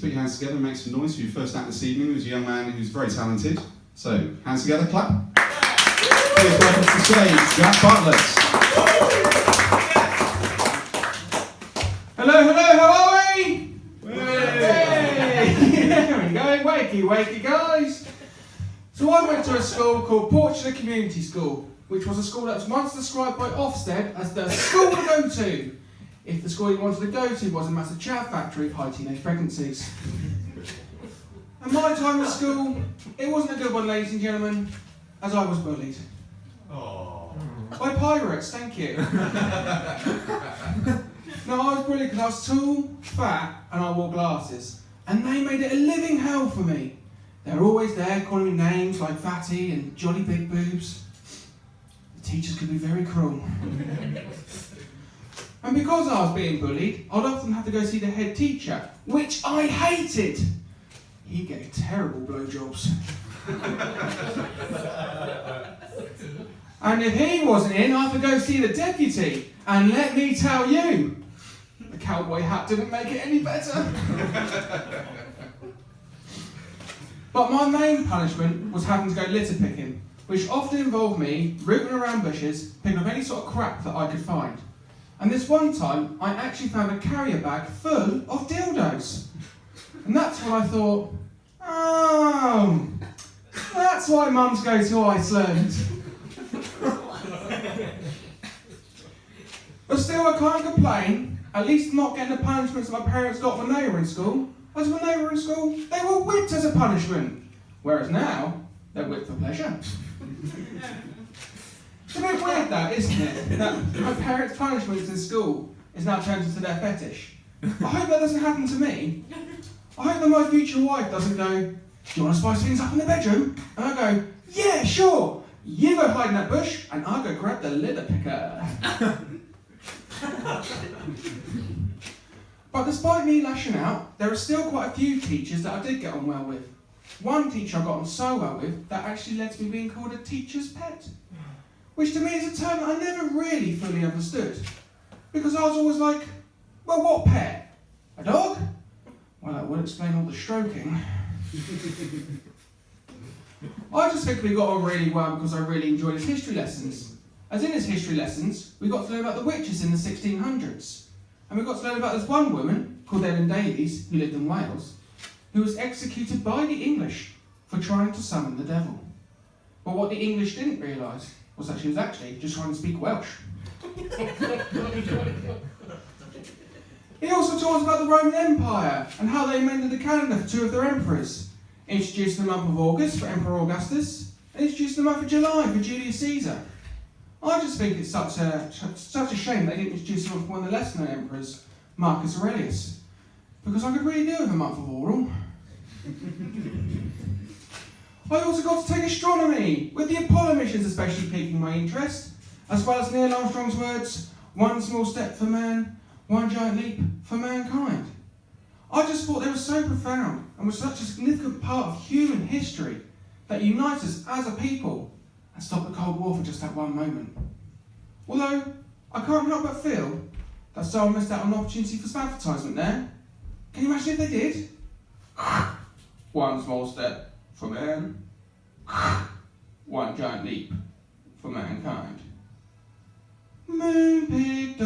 Put your hands together and make some noise for your first act this evening. There's a young man who's very talented. So, hands together, clap. Please welcome to the stage, Bartlett. Hello, how are we? Hey! There we go, wakey guys. So I went to a school called Portchester Community School, which was a school that was once described by Ofsted as the school to go to if the school you wanted to go to was a massive chaff factory of high teenage pregnancies. And my time at school, it wasn't a good one, ladies and gentlemen, as I was bullied. By pirates, thank you. No, I was bullied because I was tall, fat, and I wore glasses. And they made it a living hell for me. They were always there calling me names like Fatty and Jolly Big Boobs. The teachers could be very cruel. And because I was being bullied, I'd often have to go see the head teacher, which I hated. He gave terrible blowjobs. And if he wasn't in, I had to go see the deputy. And let me tell you, the cowboy hat didn't make it any better. But my main punishment was having to go litter picking, which often involved me rooting around bushes, picking up any sort of crap that I could find. And this one time, I actually found a carrier bag full of dildos. And that's when I thought, oh, that's why mums go to Iceland. But still, I can't complain, at least not getting the punishments that my parents got when they were in school. As when they were in school, they were whipped as a punishment. Whereas now, they're whipped for pleasure. It's a bit weird that, isn't it? That my parents' punishments in school is now turned into their fetish. I hope that doesn't happen to me. I hope that my future wife doesn't go, do you want to spice things up in the bedroom? And I go, yeah, sure. You go hide in that bush, and I'll go grab the litter picker. But despite me lashing out, there are still quite a few teachers that I did get on well with. One teacher I got on so well with that actually led to me being called a teacher's pet. Which to me is a term that I never really fully understood. Because I was always like, well, what pet? A dog? Well, that would explain all the stroking. I just think we got on really well because I really enjoyed his history lessons. As in his history lessons, we got to learn about the witches in the 1600s. And we got to learn about this one woman, called Ellen Davies, who lived in Wales, who was executed by the English for trying to summon the devil. But what the English didn't realise was that she was actually just trying to speak Welsh. He also taught us about the Roman Empire and how they amended the calendar for two of their emperors, introduced the month of August for Emperor Augustus, and introduced the month of July for Julius Caesar. I just think it's such a shame they didn't introduce one of one of the lesser known emperors, Marcus Aurelius, because I could really do with a month of oral. I also got to take astronomy, with the Apollo missions especially piquing my interest, as well as Neil Armstrong's words, one small step for man, one giant leap for mankind. I just thought they were so profound and were such a significant part of human history that unite us as a people and stop the Cold War for just that one moment. Although, I can't help but feel that someone missed out on an opportunity for some advertisement there. Can you imagine if they did? One small step for man, one giant leap for mankind. Moonpig.com.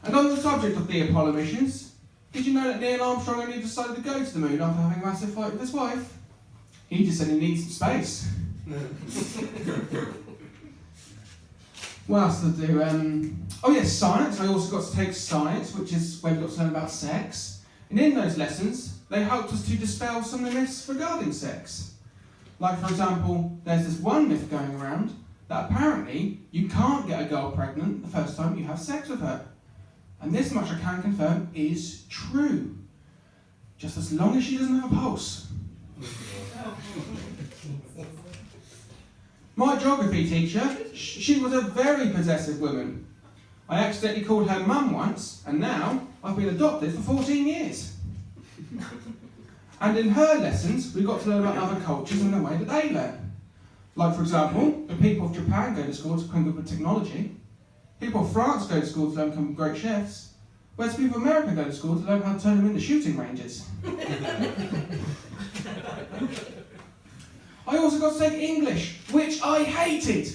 And on the subject of the Apollo missions, did you know that Neil Armstrong only decided to go to the moon after having a massive fight with his wife? He just said he needs some space. What else did I do? Oh yes, science. I also got to take science, which is where we got to learn about sex. And in those lessons, they helped us to dispel some of the myths regarding sex. Like, for example, there's this one myth going around that apparently you can't get a girl pregnant the first time you have sex with her. And this much I can confirm is true. Just as long as she doesn't have a pulse. My geography teacher, she was a very possessive woman. I accidentally called her mum once, and now I've been adopted for 14 years. And in her lessons, we got to learn about other cultures and the way that they learn. Like, for example, the people of Japan go to school to become good with technology. People of France go to school to learn to become great chefs. whereas people in America go to school to learn how to turn them into shooting ranges. I also got to take English, which I hated,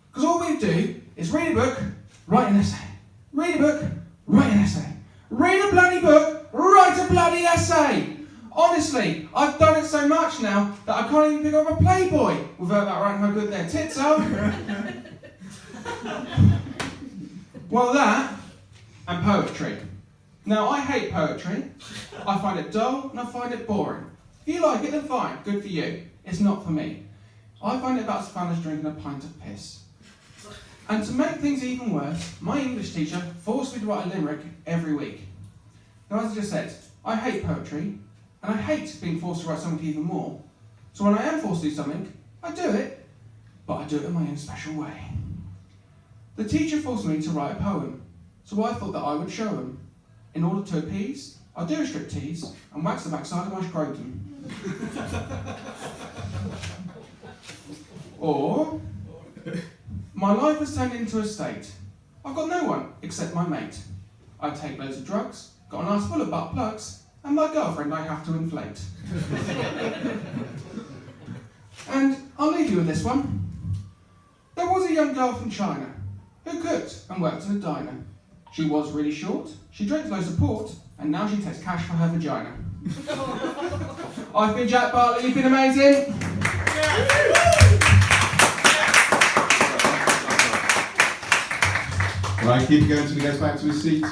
because all we do is read a book, write an essay. Read a book, write an essay. Read a bloody book, write a bloody essay. Honestly, I've done it so much now that I can't even pick up a Playboy without writing how good their tits are. Well, that and poetry. Now, I hate poetry. I find it dull and I find it boring. If you like it, then fine, good for you. It's not for me. I find it about as fun as drinking a pint of piss. And to make things even worse, my English teacher forced me to write a limerick every week. Now, as I just said, I hate poetry, and I hate being forced to write something even more. So when I am forced to do something, I do it, but I do it in my own special way. The teacher forced me to write a poem, so I thought that I would show him. In order to appease, I'll do a striptease and wax the backside of my scrotum. Or, my life has turned into a state. I've got no one except my mate. I take loads of drugs, got an arse full of butt plugs, and my girlfriend I have to inflate. And I'll leave you with this one. There was a young girl from China who cooked and worked in a diner. She was really short, she drank loads of port, and now she takes cash for her vagina. I've been Jack Bartlett, you've been amazing. Right, keep it going until he goes back to his seat.